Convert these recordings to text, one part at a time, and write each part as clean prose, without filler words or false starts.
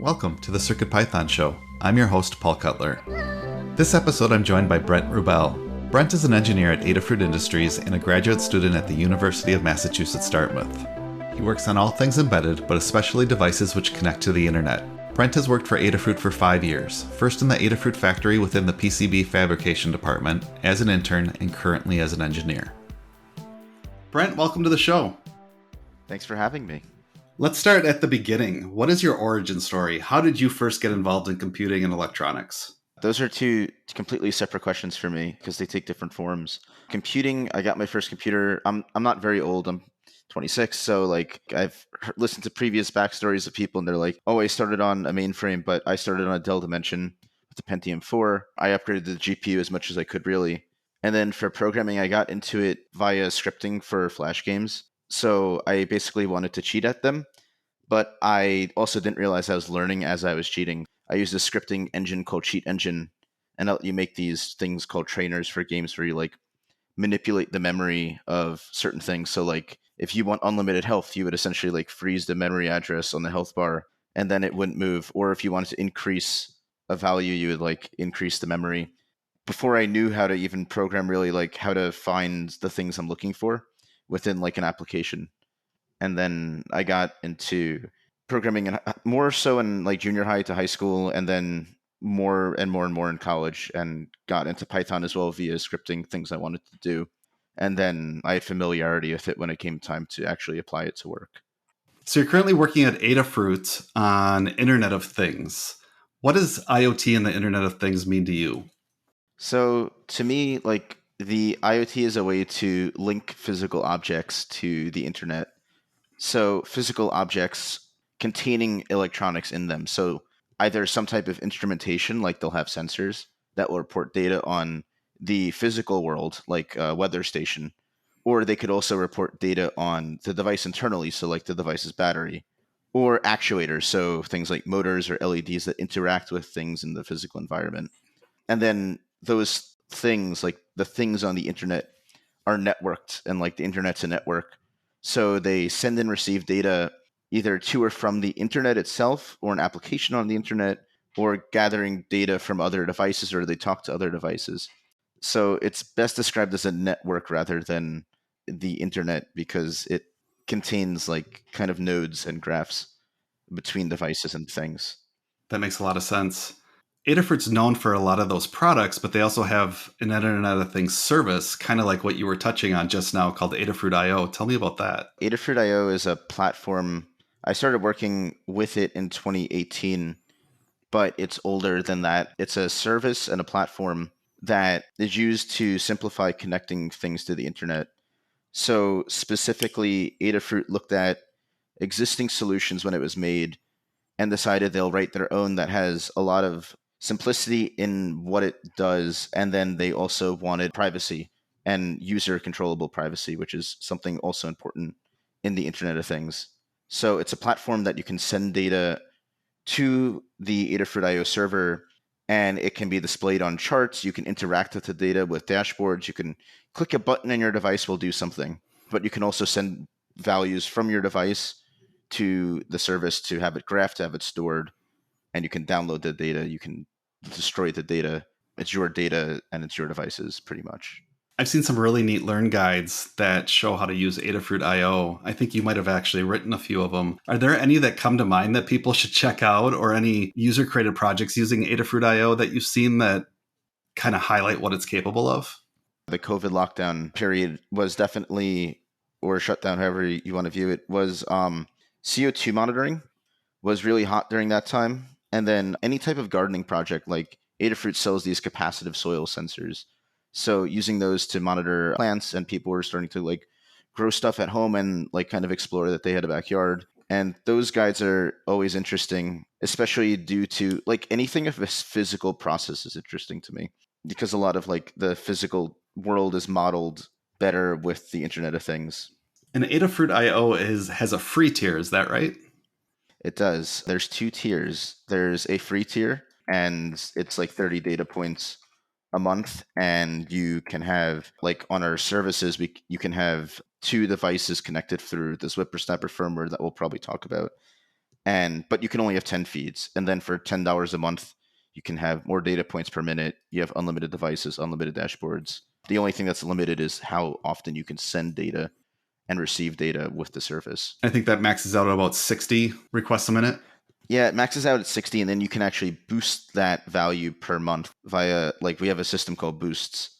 Welcome to the CircuitPython Show. I'm your host, Paul Cutler. This episode I'm joined by Brent Rubell. Brent is an engineer at Adafruit Industries and a graduate student at the University of Massachusetts Dartmouth. He works on all things embedded, but especially devices which connect to the internet. Brent has worked for Adafruit for 5 years, first in the Adafruit factory within the PCB fabrication department, as an intern, and currently as an engineer. Brent, welcome to the show. Thanks for having me. Let's start at the beginning. What is your origin story? How did you first get involved in computing and electronics? Those are two completely separate questions for me because they take different forms. Computing, I got my first computer. I'm not very old. I'm 26. So I've listened to previous backstories of people and they're like, oh, I started on a mainframe, but I started on a Dell Dimension with the Pentium 4. I upgraded the GPU as much as I could really. And then for programming, I got into it via scripting for Flash games. So I basically wanted to cheat at them, but I also didn't realize I was learning as I was cheating. I used a scripting engine called Cheat Engine, and you make these things called trainers for games where you manipulate the memory of certain things. So if you want unlimited health, you would essentially freeze the memory address on the health bar, and then it wouldn't move. Or if you wanted to increase a value, you would increase the memory. Before I knew how to even program really how to find the things I'm looking for within an application. And then I got into programming more so in junior high to high school, and then more and more in college, and got into Python as well via scripting things I wanted to do. And then I had familiarity with it when it came time to actually apply it to work. So you're currently working at Adafruit on Internet of Things. What does IoT and the Internet of Things mean to you? So to me, the IoT is a way to link physical objects to the internet. So physical objects containing electronics in them. So either some type of instrumentation, they'll have sensors that will report data on the physical world, like a weather station, or they could also report data on the device internally, so the device's battery, or actuators, so things like motors or LEDs that interact with things in the physical environment. And then those things, the things on the internet, are networked, and the internet's a network. So they send and receive data either to or from the internet itself, or an application on the internet, or gathering data from other devices, or they talk to other devices. So it's best described as a network rather than the internet, because it contains kind of nodes and graphs between devices and things. That makes a lot of sense. Adafruit's known for a lot of those products, but they also have an Internet of Things service, kind of like what you were touching on just now, called Adafruit IO. Tell me about that. Adafruit IO is a platform. I started working with it in 2018, but it's older than that. It's a service and a platform that is used to simplify connecting things to the internet. So specifically, Adafruit looked at existing solutions when it was made and decided they'll write their own that has a lot of simplicity in what it does. And then they also wanted privacy and user controllable privacy, which is something also important in the Internet of Things. So it's a platform that you can send data to the Adafruit IO server, and it can be displayed on charts. You can interact with the data with dashboards. You can click a button and your device will do something, but you can also send values from your device to the service to have it graphed, to have it stored, and you can download the data. You can destroy the data. It's your data and it's your devices, pretty much. I've seen some really neat Learn guides that show how to use Adafruit IO. I think you might have actually written a few of them. Are there any that come to mind that people should check out, or any user-created projects using Adafruit IO that you've seen that kind of highlight what it's capable of? The COVID lockdown period was definitely, or shutdown, however you want to view it, was CO2 monitoring was really hot during that time. And then any type of gardening project, like Adafruit sells these capacitive soil sensors. So using those to monitor plants, and people were starting to grow stuff at home and kind of explore that they had a backyard. And those guides are always interesting, especially due to anything of this physical process is interesting to me, because a lot of the physical world is modeled better with the Internet of Things. And Adafruit IO has a free tier, is that right? It does. There's 2 tiers. There's a free tier, and it's 30 data points a month, and you can have on our services, you can have 2 devices connected through this Wippersnapper firmware that we'll probably talk about. but you can only have 10 feeds. And then for $10 a month, you can have more data points per minute. You have unlimited devices, unlimited dashboards. The only thing that's limited is how often you can send data and receive data with the service. I think that maxes out at about 60 requests a minute. Yeah, it maxes out at 60, and then you can actually boost that value per month via, like, we have a system called Boosts.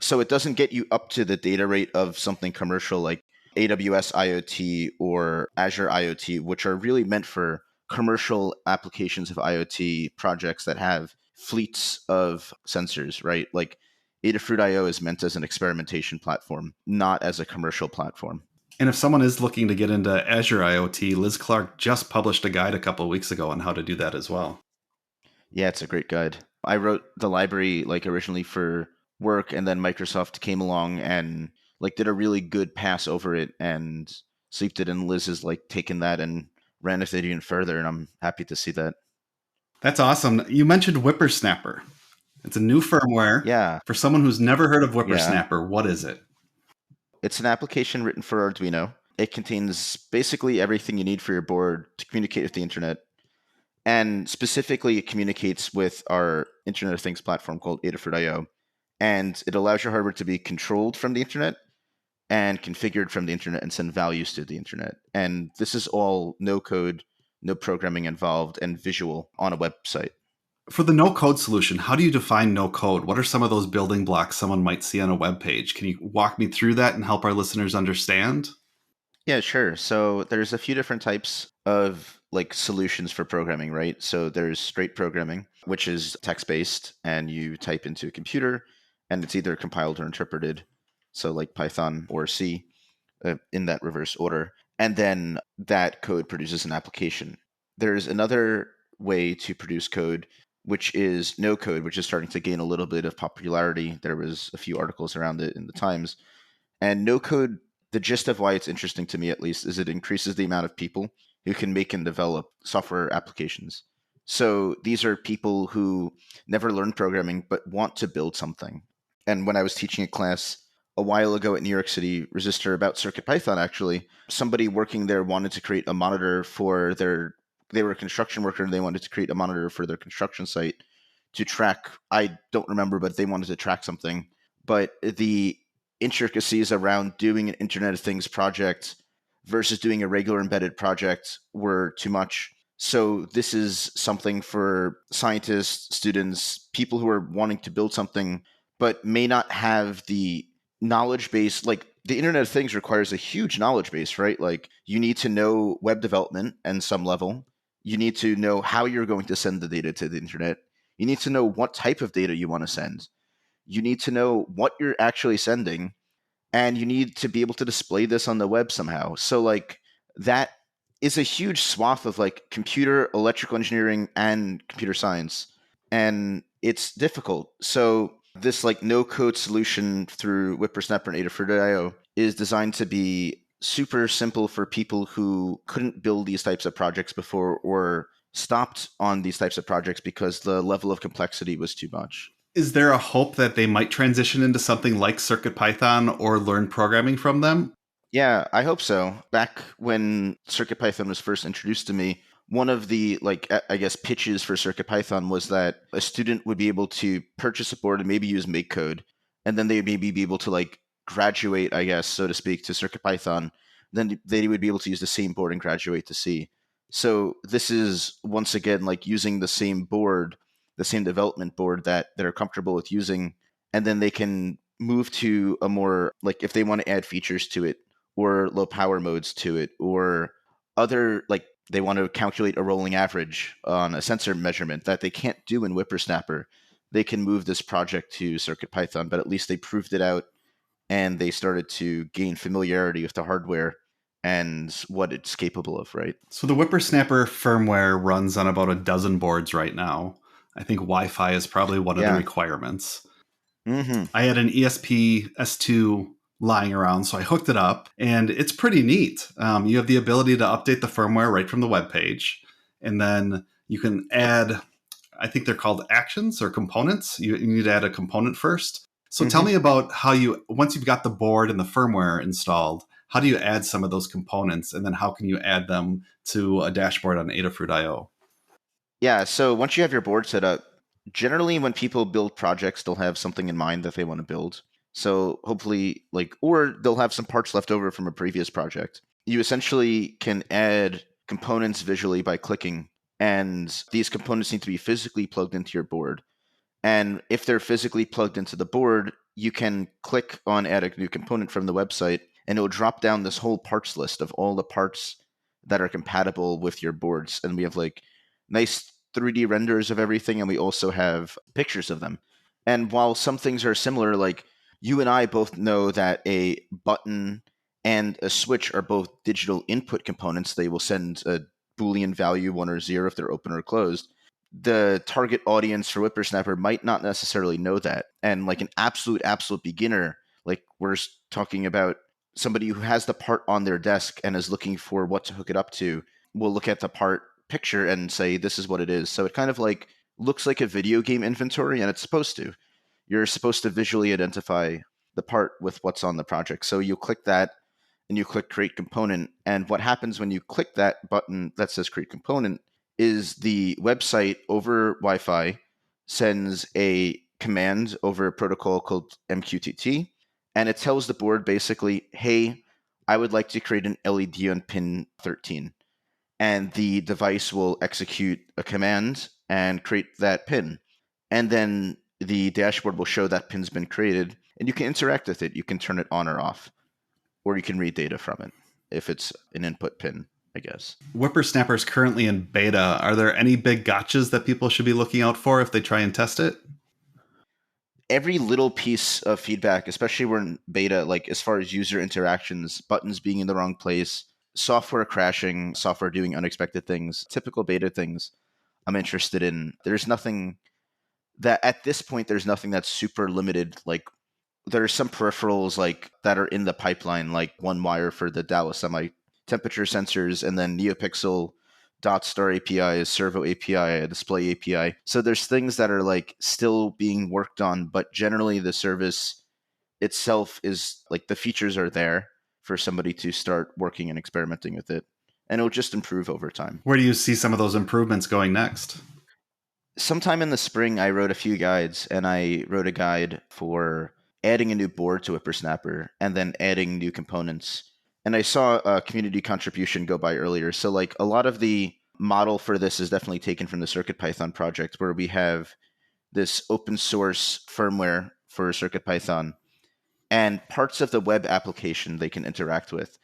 So it doesn't get you up to the data rate of something commercial like AWS IoT or Azure IoT, which are really meant for commercial applications of IoT projects that have fleets of sensors, right? Like Adafruit IO is meant as an experimentation platform, not as a commercial platform. And if someone is looking to get into Azure IoT, Liz Clark just published a guide a couple of weeks ago on how to do that as well. Yeah, it's a great guide. I wrote the library like originally for work, and then Microsoft came along and like did a really good pass over it and sleeped it, and Liz has like taken that and ran with it even further, and I'm happy to see that. That's awesome. You mentioned Wippersnapper. It's a new firmware. Yeah. For someone who's never heard of Yeah. Wippersnapper, what is it? It's an application written for Arduino. It contains basically everything you need for your board to communicate with the internet. And specifically, it communicates with our Internet of Things platform called Adafruit IO. And it allows your hardware to be controlled from the internet and configured from the internet and send values to the internet. And this is all no code, no programming involved, and visual on a website. For the no-code solution, how do you define no-code? What are some of those building blocks someone might see on a web page? Can you walk me through that and help our listeners understand? Yeah, sure. So there's a few different types of like solutions for programming, right? So there's straight programming, which is text-based, and you type into a computer, and it's either compiled or interpreted. So like Python or C, in that reverse order. And then that code produces an application. There's another way to produce code, which is no code, which is starting to gain a little bit of popularity. There was a few articles around it in the Times. And no code, the gist of why it's interesting to me at least, is it increases the amount of people who can make and develop software applications. So these are people who never learned programming but want to build something. And when I was teaching a class a while ago at New York City Resistor about CircuitPython, actually, somebody working there wanted to create a monitor for they were a construction worker, and they wanted to create a monitor for their construction site to track, I don't remember, but they wanted to track something. But the intricacies around doing an Internet of Things project versus doing a regular embedded project were too much. So this is something for scientists, students, people who are wanting to build something but may not have the knowledge base. Like the Internet of Things requires a huge knowledge base, right? Like you need to know web development and some level. You need to know how you're going to send the data to the internet. You need to know what type of data you want to send. You need to know what you're actually sending, and you need to be able to display this on the web somehow. So like that is a huge swath of like computer, electrical engineering, and computer science. And it's difficult. So this like no code solution through Wippersnapper and Adafruit IO is designed to be super simple for people who couldn't build these types of projects before or stopped on these types of projects because the level of complexity was too much. Is there a hope that they might transition into something like CircuitPython or learn programming from them? Yeah, I hope so. Back when CircuitPython was first introduced to me, one of the I guess pitches for CircuitPython was that a student would be able to purchase a board and maybe use MakeCode, and then they would maybe be able to like graduate, I guess, so to speak, to CircuitPython. Then they would be able to use the same board and graduate to C. So this is once again like using the same board, the same development board that they're comfortable with using, and then they can move to a more like if they want to add features to it or low power modes to it or other like they want to calculate a rolling average on a sensor measurement that they can't do in Wippersnapper, they can move this project to CircuitPython, but at least they proved it out and they started to gain familiarity with the hardware and what it's capable of, right? So the Wippersnapper firmware runs on about a dozen boards right now. I think Wi-Fi is probably one of the requirements. Mm-hmm. I had an ESP S2 lying around, so I hooked it up, and it's pretty neat. You have the ability to update the firmware right from the web page, and then you can add, I think they're called actions or components. You need to add a component first. So tell me about how once you've got the board and the firmware installed, How do you add some of those components, and then how can you add them to a dashboard on Adafruit IO? Yeah, so once you have your board set up, generally when people build projects, they'll have something in mind that they want to build. So hopefully, or they'll have some parts left over from a previous project. You essentially can add components visually by clicking, and these components need to be physically plugged into your board. And if they're physically plugged into the board, you can click on add a new component from the website, and it will drop down this whole parts list of all the parts that are compatible with your boards. And we have nice 3D renders of everything, and we also have pictures of them. And while some things are similar, like you and I both know that a button and a switch are both digital input components, they will send a Boolean value 1 or 0 if they're open or closed. The target audience for Wippersnapper might not necessarily know that. And like an absolute beginner, like we're talking about somebody who has the part on their desk and is looking for what to hook it up to, will look at the part picture and say, this is what it is. So it kind of looks like a video game inventory, and it's supposed to. You're supposed to visually identify the part with what's on the project. So you click that and you click create component. And what happens when you click that button that says create component is the website over Wi-Fi sends a command over a protocol called MQTT, and it tells the board basically, hey, I would like to create an LED on pin 13. And the device will execute a command and create that pin. And then the dashboard will show that pin's been created, and you can interact with it. You can turn it on or off, or you can read data from it if it's an input pin, I guess. Whippersnapper is currently in beta. Are there any big gotchas that people should be looking out for if they try and test it? Every little piece of feedback, especially when in beta, like as far as user interactions, buttons being in the wrong place, software crashing, software doing unexpected things, typical beta things, I'm interested in. There's nothing that at this point, there's nothing that's super limited. Like there are some peripherals that are in the pipeline, like one wire for the Dallas semi temperature sensors, and then NeoPixel, dot star API, servo API, a display API. So there's things that are still being worked on, but generally the service itself is the features are there for somebody to start working and experimenting with it, and it'll just improve over time. Where do you see some of those improvements going next? Sometime in the spring, I wrote a few guides, and I wrote a guide for adding a new board to Wippersnapper and then adding new components. And I saw a community contribution go by earlier. So a lot of the model for this is definitely taken from the CircuitPython project, where we have this open source firmware for CircuitPython and parts of the web application they can interact with.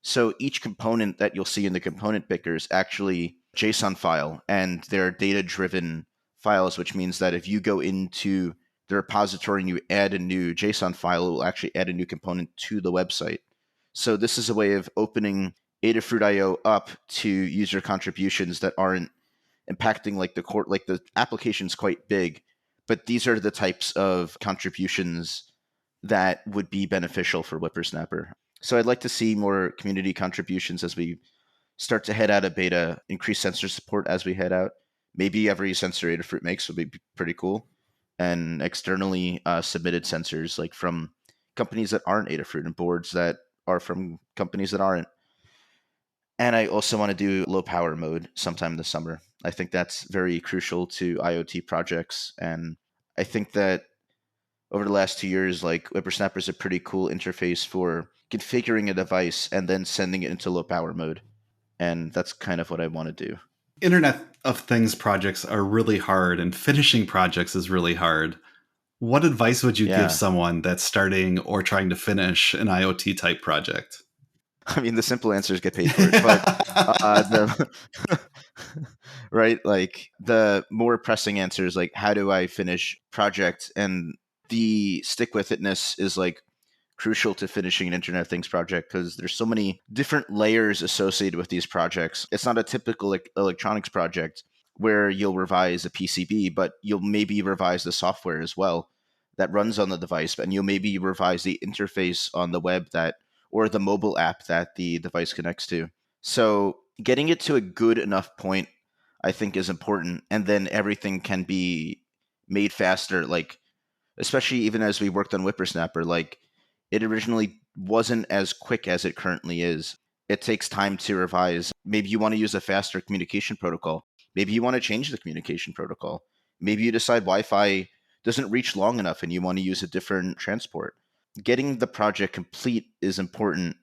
So each component that you'll see in the component picker is actually JSON file, and they're data-driven files, which means that if you go into the repository and you add a new JSON file, it will actually add a new component to the website. So this is a way of opening Adafruit IO up to user contributions that aren't impacting the core, the application's quite big, but these are the types of contributions that would be beneficial for Wippersnapper. So I'd like to see more community contributions as we start to head out of beta, increase sensor support as we head out. Maybe every sensor Adafruit makes would be pretty cool. And externally submitted sensors from companies that aren't Adafruit and boards that are from companies that aren't. And I also want to do low power mode sometime this summer. I think that's very crucial to IoT projects. And I think that over the last 2 years, Whippersnapper is a pretty cool interface for configuring a device and then sending it into low power mode. And that's kind of what I want to do. Internet of Things projects are really hard, and finishing projects is really hard. What advice would you give someone that's starting or trying to finish an IoT type project? I mean, the simple answer is get paid for it, but right, the more pressing answer is how do I finish project? And the stick with itness is crucial to finishing an Internet of Things project, because there's so many different layers associated with these projects. It's not a typical electronics project where you'll revise a PCB, but you'll maybe revise the software as well that runs on the device, and you'll maybe revise the interface on the web or the mobile app that the device connects to. So getting it to a good enough point, I think, is important, and then everything can be made faster. Especially even as we worked on Wippersnapper, it originally wasn't as quick as it currently is. It takes time to revise. Maybe you want to use a faster communication protocol. Maybe you want to change the communication protocol. Maybe you decide Wi-Fi doesn't reach long enough and you want to use a different transport. Getting the project complete is important,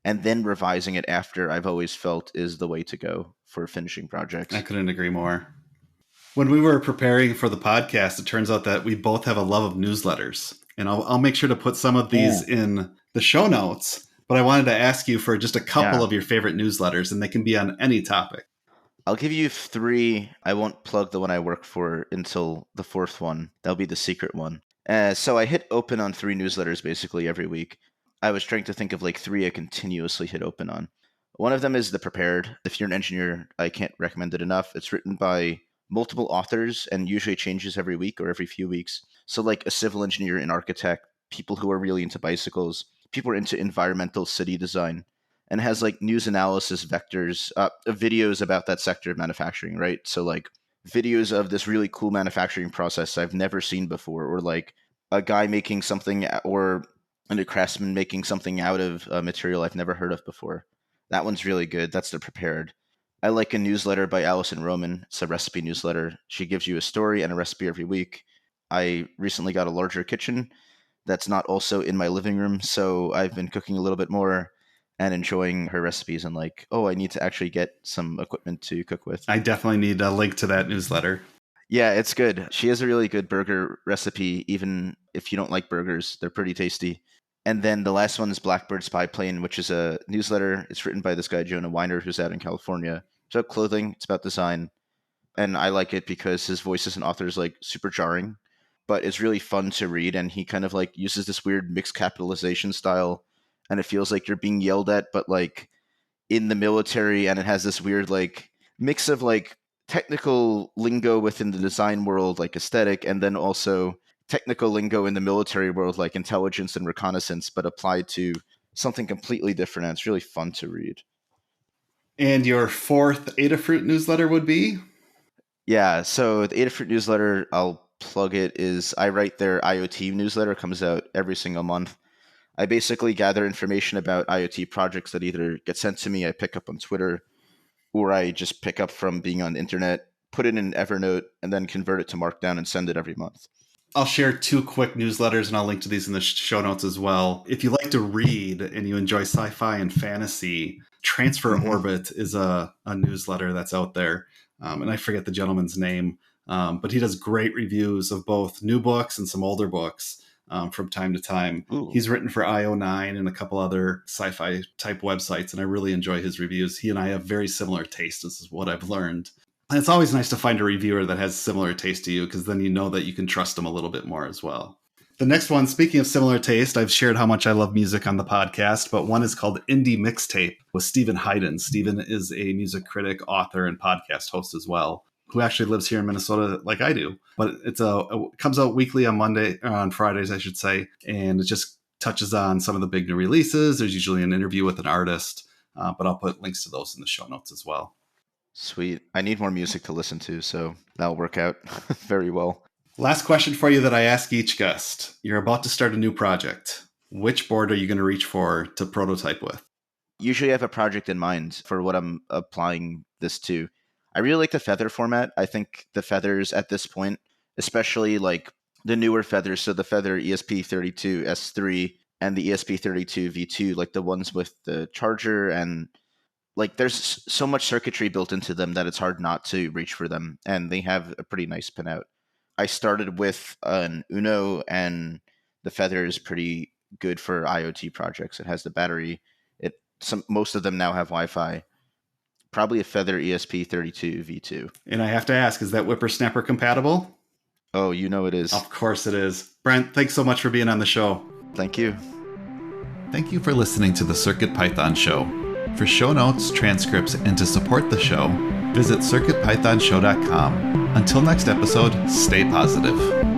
and then revising it after, I've always felt, is the way to go for finishing projects. I couldn't agree more. When we were preparing for the podcast, it turns out that we both have a love of newsletters. And I'll make sure to put some of these in the show notes. But I wanted to ask you for just a couple of your favorite newsletters, and they can be on any topic. I'll give you 3. I won't plug the one I work for until the 4th one. That'll be the secret one. So I hit open on 3 newsletters basically every week. I was trying to think of 3 I continuously hit open on. One of them is The Prepared. If you're an engineer, I can't recommend it enough. It's written by multiple authors and usually changes every week or every few weeks. So a civil engineer, an architect, people who are really into bicycles, people who are into environmental city design, and has news analysis vectors, videos about that sector of manufacturing, right? So videos of this really cool manufacturing process I've never seen before, or a guy making something, or a craftsman making something out of a material I've never heard of before. That one's really good. That's The Prepared. I like a newsletter by Allison Roman. It's a recipe newsletter. She gives you a story and a recipe every week. I recently got a larger kitchen that's not also in my living room, so I've been cooking a little bit more and enjoying her recipes and I need to actually get some equipment to cook with. I definitely need a link to that newsletter. Yeah, it's good. She has a really good burger recipe, even if you don't like burgers. They're pretty tasty. And then the last one is Blackbird Spy Plane, which is a newsletter. It's written by this guy, Jonah Weiner, who's out in California. It's about clothing. It's about design. And I like it because his voice as an author is super jarring, but it's really fun to read. And he kind of uses this weird mixed capitalization style. And it feels like you're being yelled at, but in the military. And it has this weird mix of technical lingo within the design world, aesthetic, and then also technical lingo in the military world, like intelligence and reconnaissance, but applied to something completely different. And it's really fun to read. And your 4th Adafruit newsletter would be? Yeah, so the Adafruit newsletter, I'll plug it, is I write their IoT newsletter. It comes out every single month. I basically gather information about IoT projects that either get sent to me, I pick up on Twitter, or I just pick up from being on the internet, put it in Evernote, and then convert it to Markdown and send it every month. I'll share 2 quick newsletters, and I'll link to these in the show notes as well. If you like to read and you enjoy sci-fi and fantasy, Transfer Orbit is a newsletter that's out there. And I forget the gentleman's name, but he does great reviews of both new books and some older books from time to time. Ooh. He's written for IO9 and a couple other sci-fi type websites, and I really enjoy his reviews. He and I have very similar tastes. This is what I've learned. And it's always nice to find a reviewer that has similar taste to you, because then you know that you can trust them a little bit more as well. The next one, speaking of similar taste, I've shared how much I love music on the podcast, but one is called Indie Mixtape with Stephen Hayden. Stephen is a music critic, author, and podcast host as well, who actually lives here in Minnesota like I do. But it comes out weekly on Fridays, I should say, and it just touches on some of the big new releases. There's usually an interview with an artist, but I'll put links to those in the show notes as well. Sweet. I need more music to listen to, so that'll work out very well. Last question for you that I ask each guest. You're about to start a new project. Which board are you going to reach for to prototype with? Usually I have a project in mind for what I'm applying this to. I really like the feather format. I think the feathers at this point, especially the newer feathers, so the Feather ESP32S3 and the ESP32 V2, the ones with the charger, and there's so much circuitry built into them that it's hard not to reach for them, and they have a pretty nice pinout. I started with an Uno, and the Feather is pretty good for IoT projects. It has the battery. Most of them now have Wi-Fi. Probably a Feather ESP32 V2. And I have to ask, is that Wippersnapper compatible? Oh, it is. Of course it is. Brent, thanks so much for being on the show. Thank you. Thank you for listening to the CircuitPython Show. For show notes, transcripts, and to support the show, visit circuitpythonshow.com. Until next episode, stay positive.